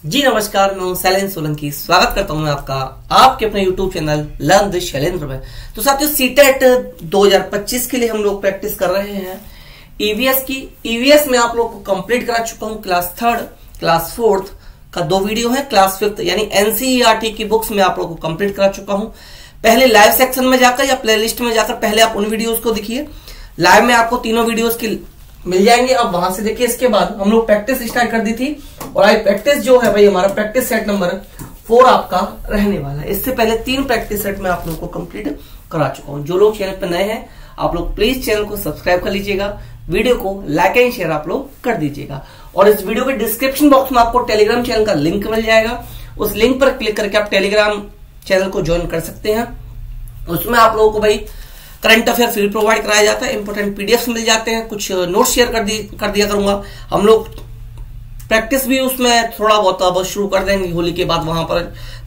जी नमस्कार, मैं हूं शैलेंद्र सोलंकी। स्वागत करता हूं मैं आपका आपके अपने YouTube channel learn with Shailendra में। तो साथियों, सीटेट 2025 के लिए हम लोग प्रैक्टिस कर रहे हैं ईवीएस की। ईवीएस में आप लोग को कंप्लीट करा चुका हूं। क्लास 3, क्लास 4 का 2 वीडियो है। क्लास 5 यानी एनसीईआरटी की बुक्स में आप लोग को कंप्लीट करा चुका हूं। पहले लाइव सेक्शन में जाकर या प्लेलिस्ट में जाकर पहले आप उन वीडियोज को देखिए। लाइव में आपको तीनों वीडियोज की मिल जाएंगे, अब वहां से देखिए। इसके बाद हम लोग प्रैक्टिस स्टार्ट कर दी थी और आज प्रैक्टिस जो है भाई हमारा प्रैक्टिस सेट नंबर 4 आपका रहने वाला है। इससे पहले 3 प्रैक्टिस सेट में आप लोगों को कंप्लीट करा चुका हूं। जो लोग चैनल पर नए हैं आप लोग प्लीज चैनल को सब्सक्राइब कर लीजिएगा, वीडियो को लाइक एंड शेयर आप लोग कर दीजिएगा। और इस वीडियो के डिस्क्रिप्शन बॉक्स में आपको टेलीग्राम चैनल का लिंक मिल जाएगा। उस लिंक पर क्लिक करके आप टेलीग्राम चैनल को ज्वाइन कर सकते हैं। उसमें आप लोगों को भाई करंट अफेयर फ्री प्रोवाइड कराया जाता है, इंपोर्टेंट पीडीएफ मिल जाते हैं, कुछ नोट्स शेयर कर दिया करूंगा। हम लोग प्रैक्टिस भी उसमें थोड़ा बहुत अब शुरू कर देंगे होली के बाद, वहां पर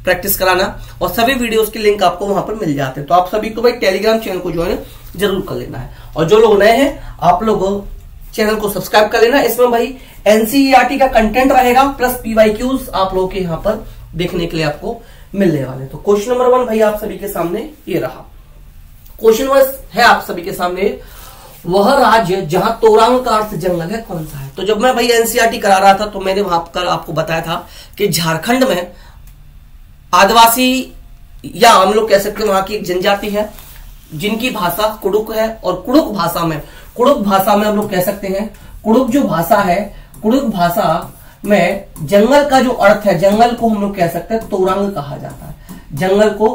प्रैक्टिस कराना, और सभी वीडियोस के लिंक आपको वहां पर मिल जाते हैं। तो आप सभी को भाई टेलीग्राम चैनल को ज्वाइन जरूर कर लेना है। और जो लोग नए हैं आप लोग चैनल को सब्सक्राइब कर लेना। इसमें भाई एनसीईआरटी का कंटेंट रहेगा प्लस पीवाईक्यूज आप लोगों के यहाँ पर देखने के लिए आपको मिलने वाले। तो क्वेश्चन नंबर 1 भाई आप सभी के सामने ये रहा। क्वेश्चन है आप सभी के सामने, वह राज्य जहां तोरांग का अर्थ जंगल है कौन सा है? तो जब मैं भाई एनसीईआरटी करा रहा था तो मैंने वहां पर आपको बताया था कि झारखंड में आदिवासी या हम लोग कह सकते हैं वहां की एक जनजाति है जिनकी भाषा कुड़ुक है। और कुड़ुक भाषा में हम लोग कह सकते हैं, कुड़ुक जो भाषा है, कुड़ुक भाषा में जंगल का जो अर्थ है, जंगल को हम लोग कह सकते हैं तोरांग कहा जाता है। जंगल को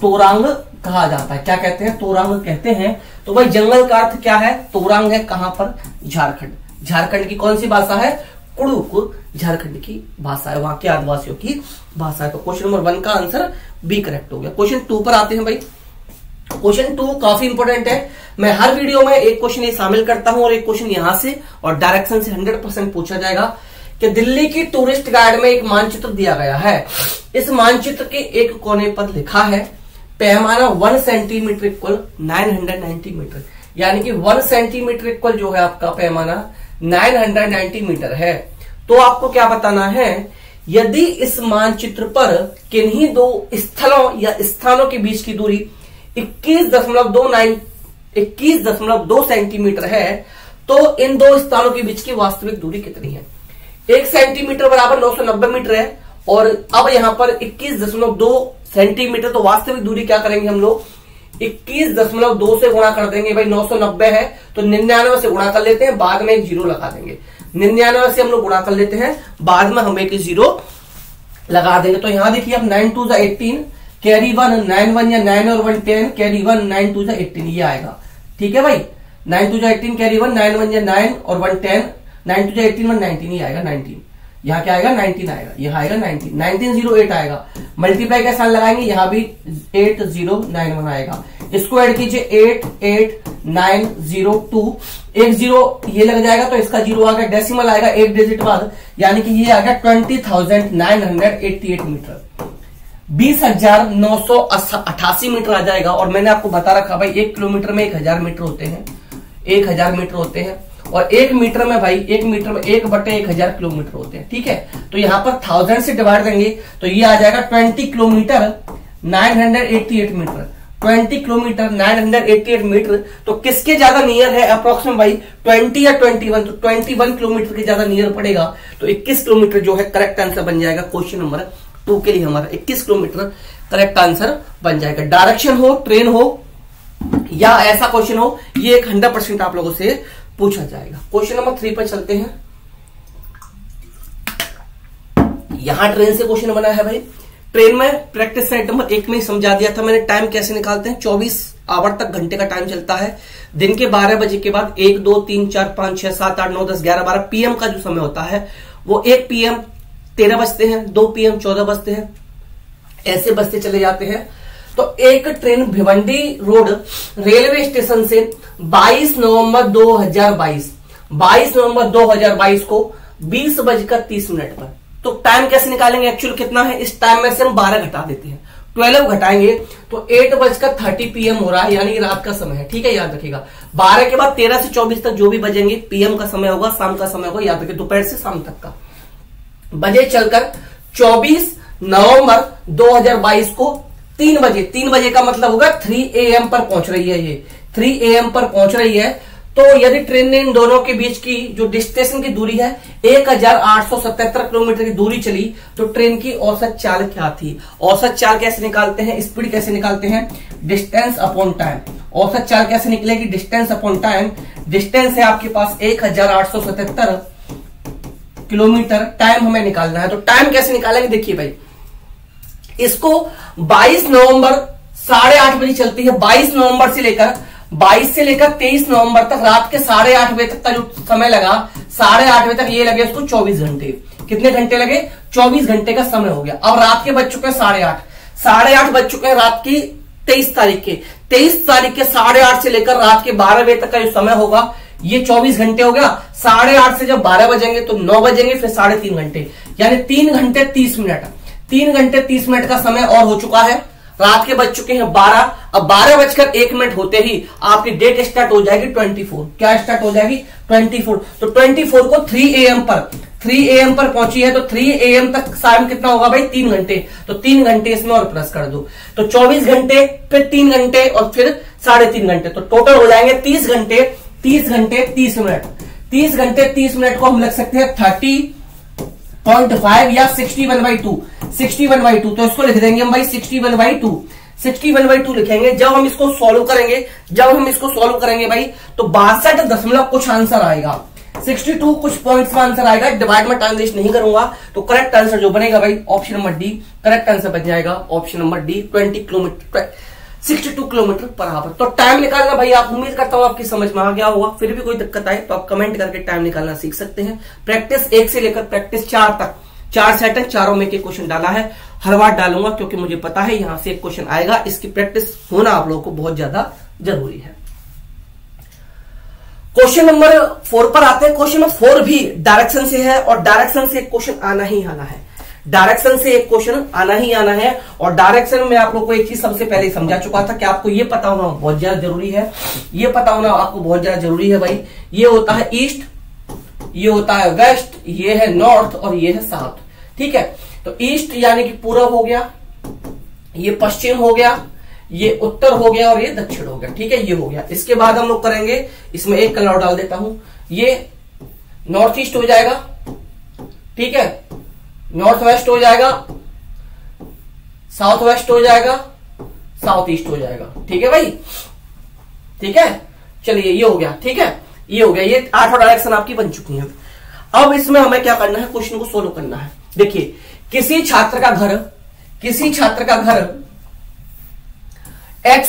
तोरांग कहा जाता है। क्या कहते हैं? तोरांग कहते हैं। तो भाई जंगल का अर्थ क्या है? तोरांग है। कहां पर? झारखंड। झारखंड की कौन सी भाषा है? कुड़ुक झारखंड की भाषा है, वहां के आदिवासियों की भाषा है। तो क्वेश्चन नंबर 1 का आंसर बी करेक्ट हो गया। क्वेश्चन 2 पर आते हैं भाई। क्वेश्चन 2 काफी इंपोर्टेंट है। मैं हर वीडियो में एक क्वेश्चन ये शामिल करता हूं और एक क्वेश्चन यहां से और डायरेक्शन से 100% पूछा जाएगा कि दिल्ली की टूरिस्ट गाइड में एक मानचित्र दिया गया है। इस मानचित्र के एक कोने पर लिखा है पैमाना 1 सेंटीमीटर इक्वल 990 मीटर, यानी कि 1 सेंटीमीटर इक्वल जो है आपका पैमाना 990 मीटर है। तो आपको क्या बताना है? यदि इस मानचित्र पर किन्हीं 2 स्थलों या स्थानों के बीच की दूरी 21.2 सेंटीमीटर है, तो इन 2 स्थानों के बीच की वास्तविक दूरी कितनी है? 1 सेंटीमीटर बराबर 990 मीटर है और अब यहां पर 21.2 सेंटीमीटर, तो वास्तविक दूरी क्या करेंगे हम लोग? 21.2 से गुणा कर देंगे। भाई 990 है तो 99 से गुणा कर लेते हैं, बाद में एक 0 लगा देंगे। 99 से हम लोग गुणा कर लेते हैं, बाद में हम एक 0 लगा देंगे। तो यहां देखिए अब 9 2 18, कैरी 1 9 1 या 9 और 1 10, कैरी 1 9 2 18 ये आएगा। ठीक है भाई, 9 2 18 कैरी 1 9 1 या 9 और 1 10, 9 2 18 1 19 ये आएगा 19। यहाँ क्या आएगा? 19 आएगा। यहाँ आएगा 19, 1908 आएगा। मल्टीप्लाई का साइन लगाएंगे, यहाँ भी 8091 आएगा। इसको ऐड कीजिए 88902, एक 0 ये लग जाएगा तो इसका 0 आ गया, डेसिमल आएगा एक डिजिट बाद, यानी कि ये आ गया 20,988 मीटर, 20,988 मीटर आ जाएगा। और मैंने आपको बता रखा भाई 1 किलोमीटर में 1000 मीटर होते हैं, 1000 मीटर होते हैं। और 1 मीटर में भाई 1 मीटर में 1/1000 किलोमीटर होते हैं। ठीक है, तो यहां पर 1000 से डिवाइड देंगे तो ये आ जाएगा 20 किलोमीटर 988 मीटर, 20 किलोमीटर 988 मीटर। तो किसके ज्यादा नियर है अप्रोक्सीमेट भाई? 20 या 21, तो 21 किलोमीटर के ज्यादा नियर पड़ेगा। तो 21 किलोमीटर जो है करेक्ट आंसर बन जाएगा। क्वेश्चन नंबर 2 के लिए हमारा 21 किलोमीटर करेक्ट आंसर बन जाएगा। डायरेक्शन हो, ट्रेन हो या ऐसा क्वेश्चन हो, ये 100% आप लोगों से पूछा जाएगा। क्वेश्चन नंबर 3 पर चलते हैं। यहां ट्रेन से क्वेश्चन बना है भाई। ट्रेन में प्रैक्टिस सेट नंबर 1 में ही समझा दिया था मैंने टाइम कैसे निकालते हैं। 24 आवर तक घंटे का टाइम चलता है। दिन के 12 बजे के बाद 1 2 3 4 5 6 7 8 9 10 11 12 पीएम का जो समय होता है वो 1 पीएम 13 बजते हैं, 2 पीएम 14 बजते हैं, ऐसे बजते चले जाते हैं। तो एक train Bhiwandi road railway station से 22 नवंबर 2022 को 20:30 पर, तो टाइम कैसे निकालेंगे? एक्चुअल कितना है? इस टाइम में से हम 12 घटा देते हैं, 12 घटाएंगे तो 8:30 PM हो रहा है, यानी रात का समय है। ठीक है, याद रखिएगा। 12 के बाद 13 से 24 तक जो भी बजेंगे पीएम का समय होगा, शाम का समय होगा, याद रखिए दोपहर से शाम तक का। बजे चलकर 24 नवंबर 2022 को 3 बजे, 3 बजे का मतलब होगा 3 AM पर पहुंच रही है, ये 3 AM पर पहुंच रही है। तो यदि ट्रेन ने इन दोनों के बीच की जो स्टेशन की दूरी है 1877 किलोमीटर की दूरी चली, तो ट्रेन की औसत चाल क्या थी? औसत चाल कैसे निकालते हैं, स्पीड कैसे निकालते हैं? Distance upon time. औसत चाल कैसे निकलेगी? Distance upon time. डिस्टेंस है आपके पास 1877 किलोमीटर, टाइम हमें निकालना है। तो टाइम कैसे निकालेंगे? देखिए भाई, इसको 22 नवंबर 8:30 बजे चलती है। 22 नवंबर से लेकर 23 नवंबर तक रात के 8:30 बजे तक का जो समय लगा, 8:30 बजे तक ये लगे उसको 24 घंटे। कितने घंटे लगे? 24 घंटे का समय हो गया। अब रात के बज चुके हैं 8:30 बज चुके हैं रात की 23 तारीख के। 23 तारीख के 8:30 से लेकर रात के 12 बजे तक का जो समय होगा ये 24 घंटे हो गया। 8:30 से जब 12 बजेंगे तो 9 बजेंगे, फिर 3.5 घंटे, यानी 3 घंटे 30 मिनट। 3 घंटे 30 मिनट का समय और हो चुका है। रात के बज चुके हैं 12। अब 12:01 होते ही आपकी डेट स्टार्ट हो जाएगी 24। क्या स्टार्ट हो जाएगी? 24। तो 24 को 3 AM पर पहुंची है, तो 3 AM तक शाम कितना होगा भाई? 3 घंटे। तो 3 घंटे इसमें और प्लस कर दो, तो 24 घंटे, फिर 3 घंटे और फिर 3.5 घंटे, तो टोटल हो जाएंगे 30 घंटे 30 मिनट। 30 घंटे 30 मिनट को हम लिख सकते हैं 30.5 या 61/2। 61/2, तो इसको लिख देंगे हम भाई 61/2। 61/2 लिखेंगे। जब हम इसको सॉल्व करेंगे भाई, तो 62 दशमलव कुछ आंसर आएगा। 62 कुछ पॉइंट्स में आंसर आएगा। डिवाइड में टाइम वेस्ट नहीं करूंगा, तो करेक्ट आंसर जो बनेगा भाई option number D, correct answer बन जाएगा option number D. 62 kilometre per hour. तो टाइम निकालना भाई, आप उम्मीद करता हूं आपकी समझ में आ गया होगा। फिर भी कोई दिक्कत आए तो आप कमेंट करके टाइम निकालना सीख सकते हैं। प्रैक्टिस 1 से लेकर प्रैक्टिस 4 तक 4 सेट है, चारों में के क्वेश्चन डाला है। हर बार डालूंगा क्योंकि मुझे पता है यहां से एक क्वेश्चन आएगा। इसकी प्रैक्टिस होना आप लोगों को बहुत ज्यादा जरूरी है। क्वेश्चन नंबर 4 पर आते हैं। क्वेश्चन नंबर 4 भी डायरेक्शन से है, और डायरेक्शन से एक क्वेश्चन आना ही आना है। डायरेक्शन से एक क्वेश्चन आना ही आना है। और डायरेक्शन में आप लोग को एक चीज सबसे पहले समझा चुका था कि आपको ये पता होना बहुत ज्यादा जरूरी है। ये पता होना आपको बहुत ज्यादा जरूरी है भाई। ये होता है ईस्ट, ये होता है वेस्ट, ये है नॉर्थ और ये है साउथ। ठीक है, तो ईस्ट यानी कि पूरब हो गया, ये पश्चिम हो गया, ये उत्तर हो गया और ये दक्षिण हो गया। ठीक है, ये हो गया। इसके बाद हम लोग करेंगे, इसमें एक कलर डाल देता हूं, ये नॉर्थ ईस्ट हो जाएगा। ठीक है, नॉर्थ वेस्ट हो जाएगा, साउथ वेस्ट हो जाएगा, साउथ ईस्ट हो जाएगा। ठीक है भाई, ठीक है, चलिए ये हो गया। ठीक है, ये हो गया। ये 8 डायरेक्शन आपकी बन चुकी हैं। अब इसमें हमें क्या करना है? क्वेश्चन को सोल्व करना है। देखिए, किसी छात्र का घर X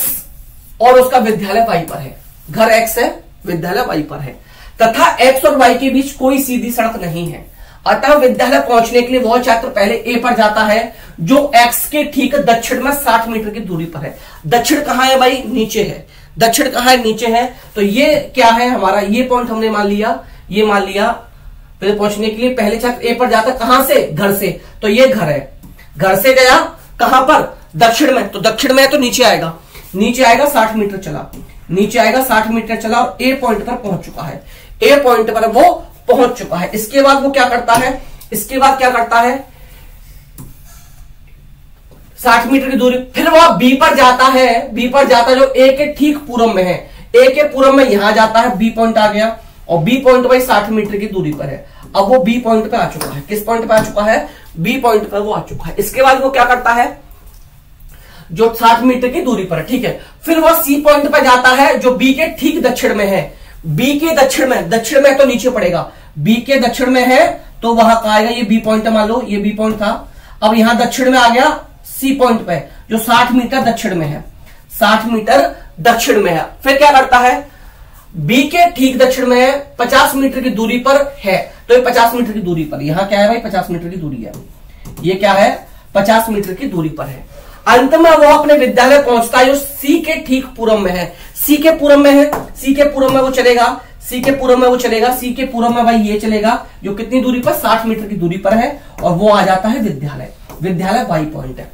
और उसका विद्यालय Y पर है। घर X है, विद्यालय Y पर है, तथा X और Y के बीच कोई सीधी सड़क नहीं है। अतः विद्यालय पहुंचने के लिए वह छात्र पहले A पर जाता है, जो X के ठीक दक्षिण में 60 मीटर की दूरी पर है। दक्षिण कहां है भाई? नीचे है। दक्षिण कहां है? नीचे है। तो ये क्या है हमारा? ये पॉइंट हमने मान लिया, ये मान लिया। पहले पहुंचने के लिए पहले छात्र A पर जाता, कहां से? घर से। तो ये घर है, घर से गया कहां पर? दक्षिण में। तो दक्षिण में है तो नीचे आएगा, 60 मीटर चला, नीचे आएगा 60 मीटर चला और A पॉइंट पर पहुंच चुका है। A पॉइंट पर वो पहुंच चुका है। इसके बाद वो क्या करता है? 60 मीटर की दूरी, फिर वो B पर जाता है। B पर जाता है जो A के ठीक पूरब में है। A के पूरब में यहां जाता है, B पॉइंट आ गया, और B पॉइंट भाई 60 मीटर की दूरी पर है। अब वो B पॉइंट पे आ चुका है। किस पॉइंट पे आ चुका है? B पॉइंट पर वो आ चुका है। इसके बाद वो क्या करता है? जो 60 मीटर की दूरी पर है, ठीक है, फिर वो C पॉइंट पर जाता है जो B के ठीक दक्षिण में है। B के दक्षिण में तो नीचे पड़ेगा। B के दक्षिण में है तो वहां कहा आएगा? ये B पॉइंट, मान लो ये B पॉइंट था। अब यहां दक्षिण में आ गया C पॉइंट पे, जो 60 मीटर दक्षिण में है, 60 मीटर दक्षिण में है। फिर क्या करता है? B के ठीक दक्षिण में 50 मीटर की दूरी पर है, तो ये 50 मीटर की दूरी पर, यहां क्या है भाई? 50 मीटर की दूरी है। ये क्या है? 50 मीटर की दूरी पर है। अंत में वो अपने विद्यालय पहुंचता है जो C के ठीक पूरब में है। C के पूरब में है, C के पूरब में वो चलेगा, C के पूरब में वो चलेगा, C के पूरब में भाई ये चलेगा, जो कितनी दूरी पर? 60 मीटर की दूरी पर है, और वो आ जाता है विद्यालय। विद्यालय Y पॉइंट है।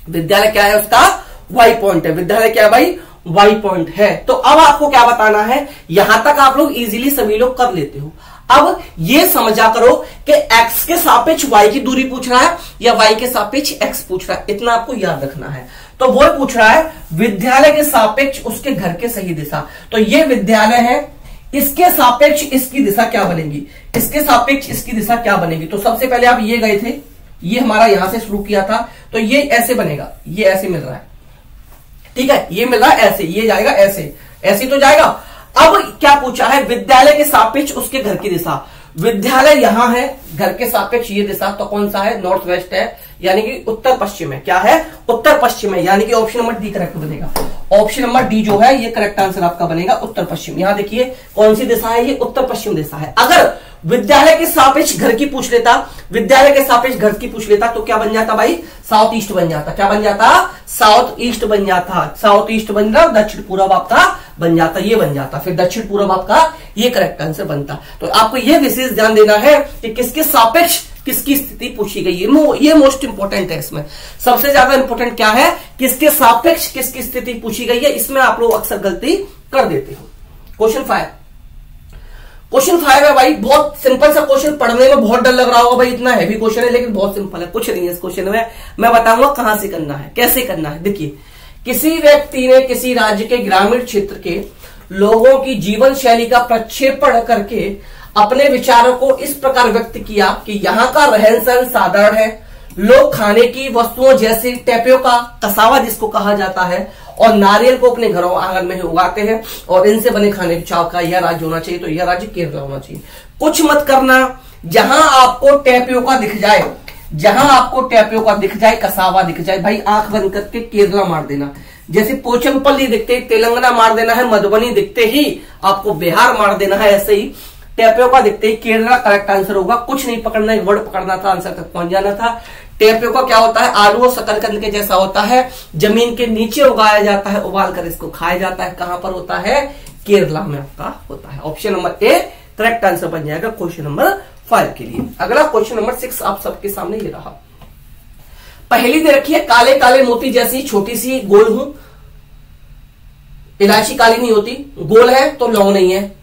विद्यालय क्या है? उसका Y पॉइंट है। विद्यालय क्या है भाई? Y पॉइंट है। तो अब आपको क्या बताना है? यहां तक आप लोग इजीली सभी लोग कर लेते हो। अब ये समझा करो कि x के सापेक्ष y की दूरी पूछ रहा है या y के सापेक्ष x पूछ रहा है, इतना आपको याद रखना है। तो वो पूछ रहा है विद्यालय के सापेक्ष उसके घर के सही दिशा। तो ये विद्यालय है, इसके सापेक्ष इसकी दिशा क्या बनेगी, इसके सापेक्ष इसकी दिशा क्या बनेगी। तो सबसे पहले आप ये गए थे, ये हमारा यहां से शुरू किया था, तो ये ऐसे बनेगा, ये ऐसे मिल रहा है, ठीक है, ये मिल रहा है ऐसे, ये जाएगा ऐसे, ऐसे तो जाएगा। अब क्या पूछा है, विद्यालय के सापेक्ष उसके घर की दिशा। विद्यालय यहां है, घर के सापेक्ष ये दिशा, तो कौन सा है, नॉर्थ वेस्ट है, यानी कि उत्तर पश्चिम है। क्या है, उत्तर पश्चिम है, यानी कि ऑप्शन नंबर डी करेक्ट बनेगा। ऑप्शन नंबर डी जो है ये करेक्ट आंसर आपका बनेगा, उत्तर पश्चिम। यहां देखिए कौन सी दिशा है, ये उत्तर पश्चिम दिशा है। अगर विद्यालय के सापेक्ष घर की पूछ लेता, विद्यालय के सापेक्ष घर की पूछ लेता, तो क्या बन जाता भाई, साउथ ईस्ट बन जाता। क्या बन जाता, साउथ ईस्ट बन जाता, साउथ ईस्ट बन रहा, दक्षिण पूर्व आपका बन जाता, ये बन जाता, फिर दक्षिण पूर्व आपका ये करेक्ट आंसर बनता। तो आपको ये विशेष ध्यान देना है कि किसके सापेक्ष किसकी स्थिति पूछी गई है, ये मोस्ट इंपोर्टेंट है। इसमें सबसे ज्यादा इंपोर्टेंट क्या है, किसके सापेक्ष किसकी स्थिति पूछी गई है, इसमें आप लोग अक्सर गलती कर देते हो। क्वेश्चन 5, क्वेश्चन 5 है भाई, बहुत सिंपल सा क्वेश्चन, पढ़ने में बहुत डर लग रहा होगा भाई, इतना हैवी क्वेश्चन है, लेकिन बहुत सिंपल है, कुछ नहीं है इस क्वेश्चन में। मैं बताऊंगा कहां से करना है, कैसे करना है। देखिए, किसी व्यक्ति ने किसी राज्य के ग्रामीण क्षेत्र के लोगों की जीवन शैली का प्रक्षेपण करके अपने विचारों को इस प्रकार व्यक्त किया कि यहाँ का रहन सहन साधारण है, लोग खाने की वस्तुओं जैसे टेपियोका, कसावा जिसको कहा जाता है, और नारियल को अपने घरों आंगन में ही उगाते हैं, और इनसे बने खाने के चाव का यह राज्य होना चाहिए। तो यह राज्य केरला होना चाहिए। कुछ मत करना, जहां आपको टेपियोका दिख जाए, जहां आपको टेपियोका दिख जाए, कसावा दिख जाए, भाई आंख बंद करके केरला मार देना। जैसे पोचमपल्ली दिखते ही तेलंगाना मार देना है, मधुबनी दिखते ही आपको बिहार मार देना है, ऐसे ही टेपियोका दिखते ही केरला करेक्ट आंसर होगा। कुछ नहीं पकड़ना, एक वर्ड पकड़ना था, आंसर तक पहुंच जाना था। टेपियोका क्या होता है, आलू और शकरकंद के जैसा होता है, जमीन के नीचे उगाया जाता है, उबाल कर इसको खाया जाता है। कहां पर होता है, केरला में आपका होता है। Option number A correct answer बन जाएगा क्वेश्चन नंबर 5 के लिए। अगला क्वेश्चन नंबर 6 आप सबके सामने ये रहा। पहली दे रखी है, काले काले मोती जैसी छोटी सी गोल हूं, इलायची काली नहीं होती, गोल है तो लौंग नहीं है।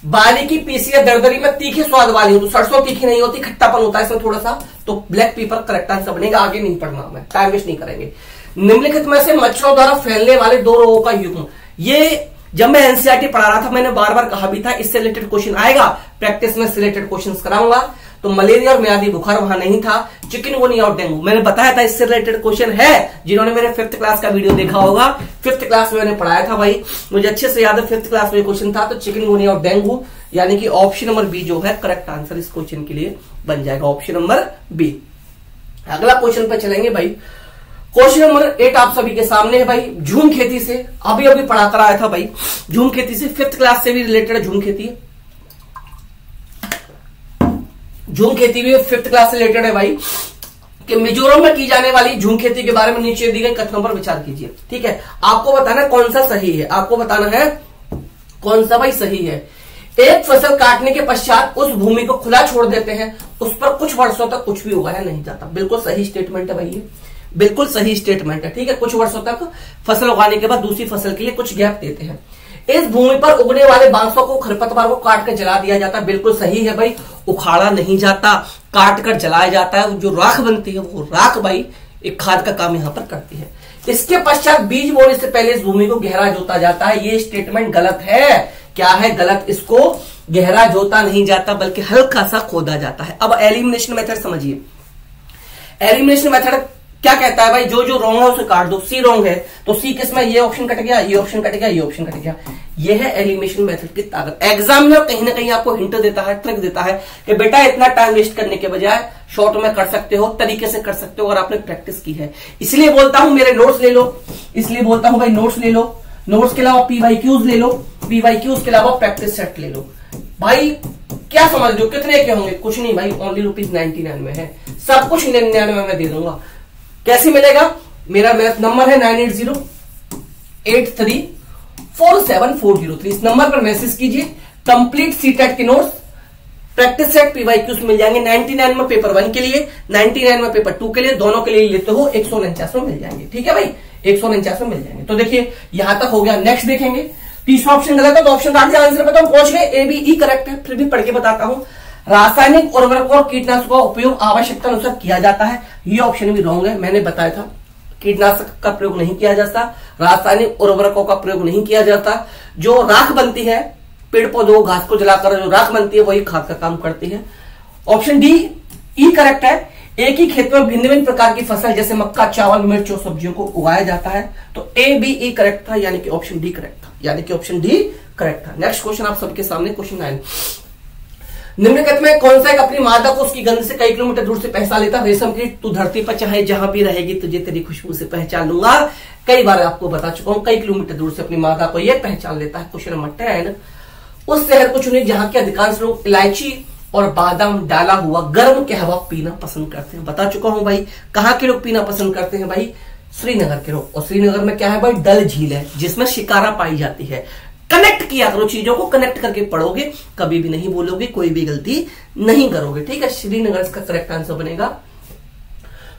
बारीकी पीसी या दरदरी में तीखे स्वाद वाली हूं, तो सरसों तीखी नहीं होती, खट्टापन होता है इसमें थोड़ा सा, तो ब्लैक पेपर करेक्ट आंसर बनेगा। आगे नहीं पढ़ना, मैं टाइम वेस्ट नहीं करेंगे। निम्नलिखित में से मच्छरों द्वारा फैलने वाले 2 रोगों का युग्म, ये जब मैं एनसीईआरटी पढ़ा रहा था मैंने बार बार कहा भी था इससे रिलेटेड क्वेश्चन आएगा, प्रैक्टिस में रिलेटेड क्वेश्चन कराऊंगा। तो मलेरिया और मियादी बुखार वहां नहीं था, चिकनगुनिया और डेंगू मैंने बताया था इससे रिलेटेड क्वेश्चन है। जिन्होंने मेरे 5th क्लास का वीडियो देखा होगा, 5th क्लास में मैंने पढ़ाया था भाई, मुझे अच्छे से याद है 5th क्लास में क्वेश्चन था। तो चिकनगुनिया और डेंगू, यानी कि ऑप्शन नंबर बी जो है करेक्ट आंसर इस क्वेश्चन के लिए बन जाएगा, ऑप्शन नंबर बी। अगला क्वेश्चन पे चलेंगे भाई। क्वेश्चन नंबर 8 आप सभी के सामने है भाई। झूम खेती से अभी अभी पढ़ा कर आया था भाई, झूम खेती से 5th क्लास से भी रिलेटेड है। झूम खेती, झूम खेती भी 5th क्लास से रिलेटेड है भाई, कि मिजोरम में की जाने वाली झूम खेती के बारे में नीचे दी गई कथनों पर विचार कीजिए। ठीक है, आपको बताना है कौन सा सही है, आपको बताना है कौन सा भाई सही है। एक फसल काटने के पश्चात उस भूमि को खुला छोड़ देते हैं, उस पर कुछ वर्षों तक कुछ भी उगाया नहीं जाता। बिल्कुल सही स्टेटमेंट है भाई, ये बिल्कुल सही स्टेटमेंट है। ठीक है, कुछ वर्षों तक फसल उगाने के बाद दूसरी फसल के लिए कुछ गैप देते हैं। इस भूमि पर उगने वाले बांसों को, खरपतवार को काट कर जला दिया जाता है। बिल्कुल सही है भाई, उखाड़ा नहीं जाता, काट कर जलाया जाता है। जो राख बनती है वो राख भाई एक खाद का काम यहां पर करती है। इसके पश्चात बीज बोने से पहले इस भूमि को गहरा जोता जाता है। ये स्टेटमेंट गलत है। क्या है गलत, इसको गहरा जोता नहीं जाता बल्कि हल्का सा खोदा जाता है। अब एलिमिनेशन मेथड समझिए। एलिमिनेशन मेथड क्या कहता है भाई, जो जो रॉन्ग है उसे काट दो। सी रॉन्ग है तो सी किसमें, ये ऑप्शन कट गया, ये ऑप्शन कट गया, ये ऑप्शन कट गया। ये है एलिमिनेशन मेथड की ताकत। एग्जामिनर कहीं ना कहीं आपको हिंट देता है, ट्रिक देता है कि बेटा इतना टाइम वेस्ट करने के बजाय शॉर्ट में कर सकते हो, तरीके से कर सकते हो अगर आपने प्रैक्टिस की है। इसलिए बोलता हूं मेरे नोट्स ले लो, इसलिए बोलता हूं भाई नोट्स ले लो। नोट्स के अलावा PYQs ले लो, PYQs के अलावा प्रैक्टिस सेट ले लो। भाई क्या समझ लो कितने के होंगे, कुछ नहीं भाई, ओनली ₹99 में है। सब कुछ 99 में मैं दे दूंगा। कैसे मिलेगा, मेरा नंबर है 9808347403। इस नंबर पर मैसेज कीजिए। कंप्लीट सीटेट के नोट्स, प्रैक्टिस सेट, PYQs मिल जाएंगे 99 में पेपर 1 के लिए, 99 में पेपर 2 के लिए, दोनों के लिए लेते हो 149 में मिल जाएंगे। ठीक है भाई, 149 में मिल जाएंगे। तो देखिए यहां तक हो गया। नेक्स्ट देखेंगे तीसरा ऑप्शन गलत है तो ऑप्शन काट दिया, आंसर पे तो हम पहुंच गए, ए बी ई करेक्ट है। फिर भी पढ़ के बताता हूं, रासायनिक उर्वरकों और कीटनाशकों का उपयोग आवश्यकता अनुसार किया जाता है, ये ऑप्शन भी रॉन्ग है। मैंने बताया था कीटनाशक का प्रयोग नहीं किया जाता, रासायनिक उर्वरकों का प्रयोग नहीं किया जाता। जो राख बनती है पेड़ पौधों घास को जलाकर जो राख बनती है वही खाद का काम करती है। ऑप्शन डी ई करेक्ट है। एक ही खेत में भिन्न भिन्न प्रकार की फसल जैसे मक्का, चावल, मिर्च और सब्जियों को उगाया जाता है, तो ए बी ई करेक्ट था, यानी कि ऑप्शन डी करेक्ट था, यानी कि ऑप्शन डी करेक्ट था। नेक्स्ट क्वेश्चन आप सबके सामने, क्वेश्चन 9, निम्नलिखित में कौन सा एक अपनी मादा को उसकी गंध से कई किलोमीटर दूर से पहचान लेता? रेशम की तू धरती पर चाहे जहां भी रहेगी तुझे तेरी खुशबू से पहचान लूंगा। कई बार आपको बता चुका हूं, कई किलोमीटर दूर से अपनी मादा को यह पहचान लेता है। क्वेश्चन नंबर 10, उस शहर को चुने जहां के अधिकांश लोग इलायची और बादाम डाला हुआ गर्म कहवा पीना पसंद करते हैं। बता चुका हूं भाई, कहां के लोग पीना पसंद करते हैं भाई? श्रीनगर के लोग। और श्रीनगर में क्या है भाई? डल झील है जिसमें शिकारा पाई जाती है। कनेक्ट किया करो, चीजों को कनेक्ट करके पढ़ोगे, कभी भी नहीं बोलोगे, कोई भी गलती नहीं करोगे, ठीक है। श्रीनगर इसका करेक्ट आंसर बनेगा।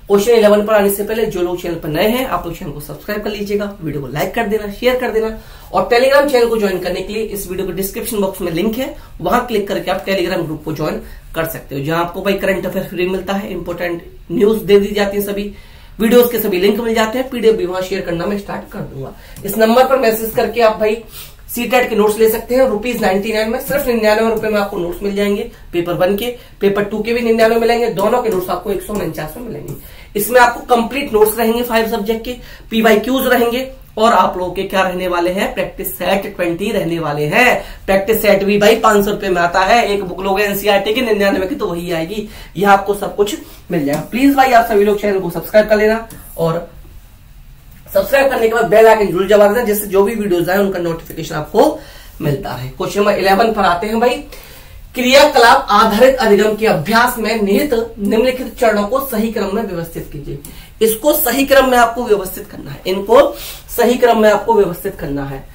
क्वेश्चन 11 पर आने से पहले जो लोग चैनल पर नए हैं आप लोग चैनल को सब्सक्राइब कर लीजिएगा, वीडियो को लाइक कर देना, शेयर कर देना, और टेलीग्राम चैनल को ज्वाइन करने के लिए इस वीडियो के डिस्क्रिप्शन बॉक्स में लिंक है, वहां क्लिक करके आप टेलीग्राम ग्रुप को ज्वाइन कर सकते हो, जहां आपको भाई करंट अफेयर फ्री मिलता है, इंपोर्टेंट न्यूज दे दी जाती है, सभी वीडियोस के सभी लिंक मिल जाते हैं, पीडीएफ भी वहां शेयर करना मैं स्टार्ट कर दूंगा। इस नंबर पर मैसेज करके आप भाई सीटेट के नोट्स ले सकते हैं। ₹99 में, सिर्फ 99 रुपए में आपको नोट्स मिल जाएंगे। पेपर 1 के, पेपर 2 के भी 99 मिलेंगे, दोनों के नोट्स आपको 149 में मिलेंगे। इसमें आपको कंप्लीट नोट्स रहेंगे 5 सब्जेक्ट के, PYQs रहेंगे, और आप लोगों के क्या रहने वाले हैं? प्रैक्टिस सेट 20 रहने वाले हैं। प्रैक्टिस सेट भी भाई 500 रुपए में आता है, एक बुक लोगे एनसीईआरटी की 99 की तो वही आएगी, यह आपको सब कुछ मिल जाएगा। प्लीज भाई आप सभी लोग चैनल को सब्सक्राइब कर लेना, और सब्सक्राइब करने के बाद बेल आइकन जरूर दबा देना, जिससे जो भी वीडियोस आए उनका नोटिफिकेशन आपको मिलता है। क्वेश्चन नंबर 11 पर आते हैं भाई, क्रियाकलाप आधारित अधिगम के अभ्यास में निहित निम्नलिखित चरणों को सही क्रम में व्यवस्थित कीजिए। इसको सही क्रम में आपको व्यवस्थित करना है, इनको सही क्रम में आपको व्यवस्थित करना है।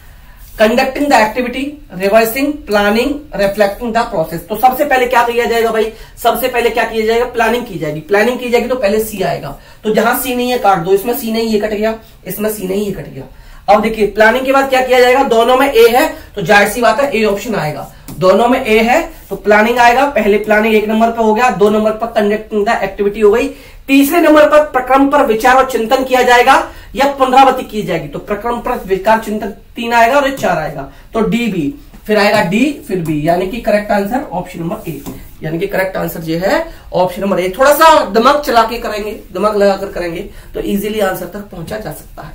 Conducting the activity, reversing, planning, reflecting the process. तो सबसे पहले क्या किया जाएगा भाई? सबसे पहले क्या किया जाएगा? प्लानिंग की जाएगी। प्लानिंग की जाएगी तो पहले सी आएगा, तो जहां सी नहीं है काट दो, इसमें सी नहीं ये कट गया, इसमें सी नहीं ये कट गया। अब देखिए प्लानिंग के बाद क्या किया जाएगा? दोनों में ए है तो जाहिर सी बात है ए ऑप्शन आएगा, दोनों में ए है तो प्लानिंग आएगा। पहले प्लानिंग 1 नंबर पर हो गया, 2 नंबर पर कंडक्टिंग द एक्टिविटी हो गई, तीसरे नंबर पर प्रक्रम पर विचार और चिंतन किया जाएगा या पुनरावृत्ति की जाएगी, तो प्रक्रम पर विचार चिंतन 3 आएगा और 4 आएगा, तो डी बी, फिर आएगा डी, फिर बी, यानी कि correct answer option number A, यानी कि करेक्ट आंसर जो है ऑप्शन नंबर ए। थोड़ा सा दिमाग चला के करेंगे, दिमाग लगाकर करेंगे तो इजीली आंसर तक पहुंचा जा सकता है।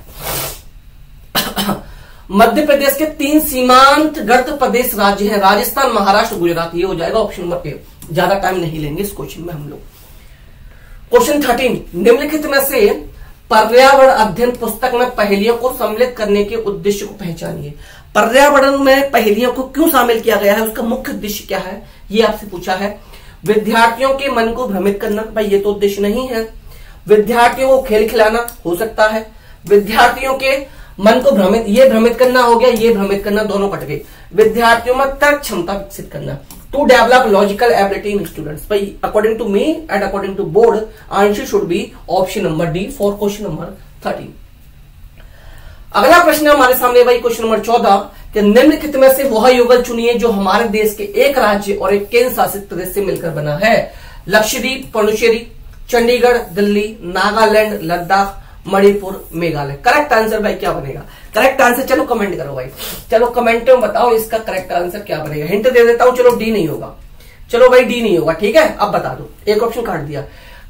मध्य प्रदेश के 3 सीमांतवर्ती प्रदेश राज्य हैं, राजस्थान, महाराष्ट्र, गुजरात, ये हो जाएगा ऑप्शन नंबर ए। ज्यादा टाइम नहीं लेंगे इस क्वेश्चन में हम लोग। क्वेश्चन 13, निम्नलिखित में से पर्यावरण अध्ययन पुस्तक में पहेलियों को सम्मिलित करने के उद्देश्य को पहचानिए। पर्यावरण में पहेलियों को क्यों शामिल किया गया है, उसका मुख्य उद्देश्य क्या है, ये आपसे पूछा है। विद्यार्थियों के मन को भ्रमित करना, भाई ये तो उद्देश्य नहीं है। विद्यार्थियों को खेल खिलाना हो सकता है। विद्यार्थियों के मन को भ्रमित, ये भ्रमित करना हो गया, ये भ्रमित करना, दोनों कट गए। विद्यार्थियों में तर्क क्षमता विकसित करना, to develop logical ability in students. भाई according to me and according to board answer should be option number D for question number 13। अगला प्रश्न हमारे सामने भाई क्वेश्चन नंबर 14, कि निम्नलिखित में से वह युगल चुनिए जो हमारे देश के एक राज्य और एक केंद्र शासित प्रदेश से मिलकर बना है। लक्षद्वीप, पुडुचेरी, चंडीगढ़, दिल्ली, नागालैंड, लद्दाख, मणिपुर, मेघालय। करेक्ट आंसर भाई क्या बनेगा? करेक्ट आंसर चलो कमेंट करो भाई, चलो कमेंट में बताओ इसका करेक्ट आंसर क्या बनेगा। हिंट दे देता हूं, चलो डी नहीं होगा, चलो भाई डी नहीं होगा, ठीक है। अब बता दो, एक ऑप्शन काट दिया।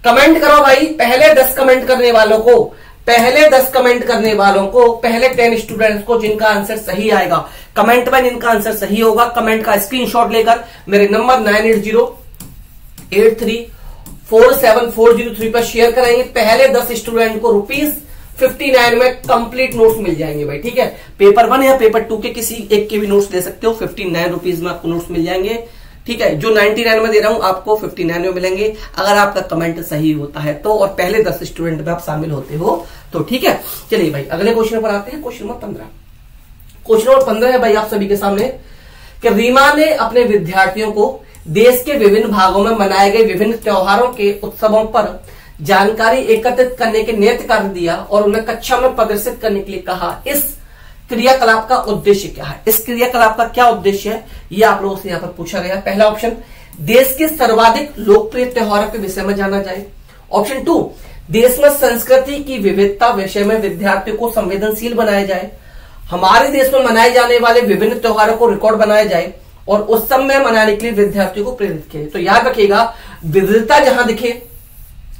कमेंट करो भाई, पहले 10 कमेंट करने वालों को, पहले 10 कमेंट करने वालों को, पहले 10 स्टूडेंट्स को जिनका आंसर सही आएगा, कमेंट में जिनका आंसर सही होगा, कमेंट का स्क्रीनशॉट लेकर मेरे नंबर 9808347403 पर शेयर कराएंगे। पहले 10 स्टूडेंट को ₹59 में कंप्लीट नोट्स मिल जाएंगे भाई, ठीक है। पेपर 1 या पेपर 2 के किसी एक के भी नोट्स ले सकते हो, ₹59 में आपको नोट्स मिल जाएंगे, ठीक है। जो 99 में दे रहा हूं आपको 59 में मिलेंगे अगर आपका कमेंट सही होता है तो, और पहले 10 स्टूडेंट में आप शामिल होते हो तो, ठीक है। चलिए भाई अगले क्वेश्चन पर आते हैं, क्वेश्चन नंबर 15। क्वेश्चन नंबर 15 है भाई आप सभी के सामने, कि रीमा ने अपने विद्यार्थियों को देश के विभिन्न भागों में मनाए गए विभिन्न त्योहारों के उत्सवों पर जानकारी एकत्रित करने के नियत कार्य दिया और उन्हें कक्षा में प्रदर्शित करने के लिए कहा। इस क्रियाकलाप का उद्देश्य क्या है। इस क्रियाकलाप का क्या उद्देश्य है ये आप लोगों से यहां पर पूछा गया। पहला ऑप्शन, देश के सर्वाधिक लोकप्रिय त्योहारों के विषय में जाना जाए। ऑप्शन 2, देश में संस्कृति की विविधता विषय में विद्यार्थियों को संवेदनशील बनाया जाए। हमारे देश में मनाए जाने वाले विभिन्न त्योहारों को रिकॉर्ड बनाया जाए और उस समय मनाने के लिए विद्यार्थियों को प्रेरित किया। तो याद रखिएगा, विविधता जहां दिखे,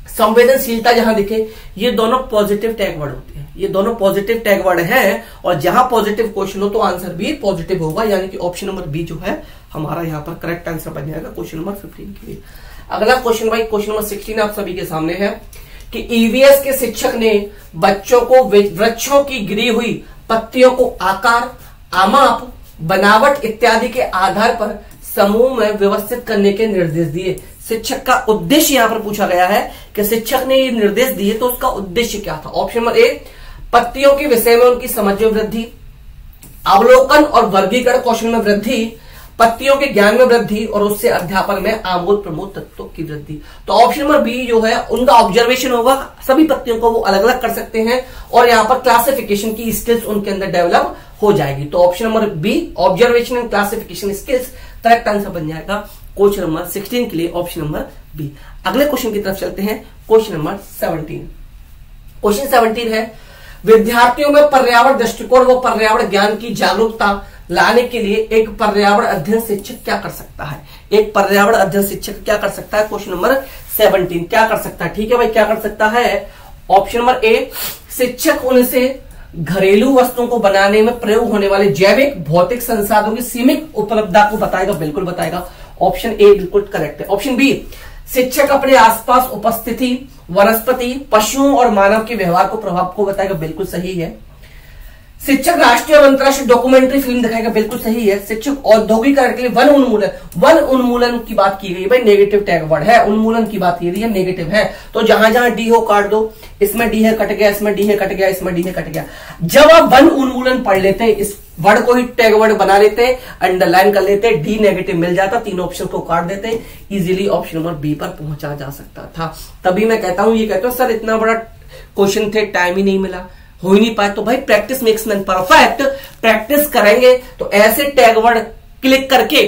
संवेदनशीलता जहां दिखे, ये दोनों पॉजिटिव टैग वर्ड होते हैं। ये दोनों पॉजिटिव टैग वर्ड हैं और जहां पॉजिटिव क्वेश्चन हो तो आंसर भी पॉजिटिव होगा, यानी कि ऑप्शन नंबर बी जो है हमारा यहां पर करेक्ट आंसर बन जाएगा क्वेश्चन नंबर 15 के लिए। अगला क्वेश्चन भाई क्वेश्चन नंबर 16 आप सभी के सामने है कि ईवीएस के शिक्षक ने बच्चों को वृक्षों की गिरी हुई पत्तियों को आकार, आमाप, बनावट इत्यादि के आधार पर समूह में व्यवस्थित करने के निर्देश दिए। शिक्षक का उद्देश्य यहां पर पूछा गया है कि शिक्षक ने ये निर्देश दिए तो उसका उद्देश्य क्या था। ऑप्शन नंबर ए, पत्तियों के विषय में उनकी समझ में वृद्धि, अवलोकन और वर्गीकरण कौशल में वृद्धि, पत्तियों के ज्ञान में वृद्धि और उससे अध्यापन में आमोद प्रमोद तत्वों की वृद्धि। तो ऑप्शन नंबर बी जो है उनका ऑब्जर्वेशन होगा, सभी पत्तियों को वो अलग अलग कर सकते हैं और यहां पर क्लासिफिकेशन की स्किल्स उनके अंदर डेवलप हो जाएगी। तो option number B, observation and classification skills, correct answer बन जाएगा क्वेश्चन नंबर 16 के लिए ऑप्शन नंबर बी। अगले क्वेश्चन की तरफ चलते हैं, क्वेश्चन नंबर 17। क्वेश्चन 17 है, विद्यार्थियों में पर्यावरण दृष्टिकोण व पर्यावरण ज्ञान की जागरूकता लाने के लिए एक पर्यावरण अध्ययन शिक्षक क्या कर सकता है। एक पर्यावरण अध्ययन शिक्षक क्या कर सकता है, क्वेश्चन नंबर 17 क्या कर सकता है। ठीक है भाई, क्या कर सकता है। ऑप्शन नंबर ए, शिक्षक उनसे घरेलू वस्तुओं को बनाने में प्रयोग होने वाले जैविक भौतिक संसाधनों की सीमित उपलब्धता को बताएगा, बिल्कुल बताएगा। ऑप्शन ए बिल्कुल करेक्ट है। ऑप्शन बी, शिक्षक अपने आसपास उपस्थिति वनस्पति, पशुओं और मानव के व्यवहार को प्रभाव को बताएगा, बिल्कुल सही है। शिक्षक राष्ट्रीय और अंतर्राष्ट्रीय डॉक्यूमेंट्री फिल्म दिखाएगा, बिल्कुल सही है। शिक्षक औद्योगिकरण के लिए वन उन्मूलन की बात की गई भाई, नेगेटिव टैग वर्ड है, उन्मूलन की बात की गई है, नेगेटिव है। तो जहां जहां डी हो काट दो, इसमें डी है कट गया, इसमें डी है कट गया, इसमें डी है कट गया। जब आप वन उन्मूलन पढ़ लेते, इस वर्ड को ही टैग वर्ड बना लेते, अंडरलाइन कर लेते, डी नेगेटिव मिल जाता, तीनों ऑप्शन को काट देते, इजीली ऑप्शन नंबर बी पर पहुंचा जा सकता था। तभी मैं कहता हूं, ये कहता हूं सर इतना बड़ा क्वेश्चन थे, टाइम ही नहीं मिला, हो ही नहीं पाए। तो भाई practice makes man perfect, practice करेंगे तो ऐसे टैग वर्ड क्लिक करके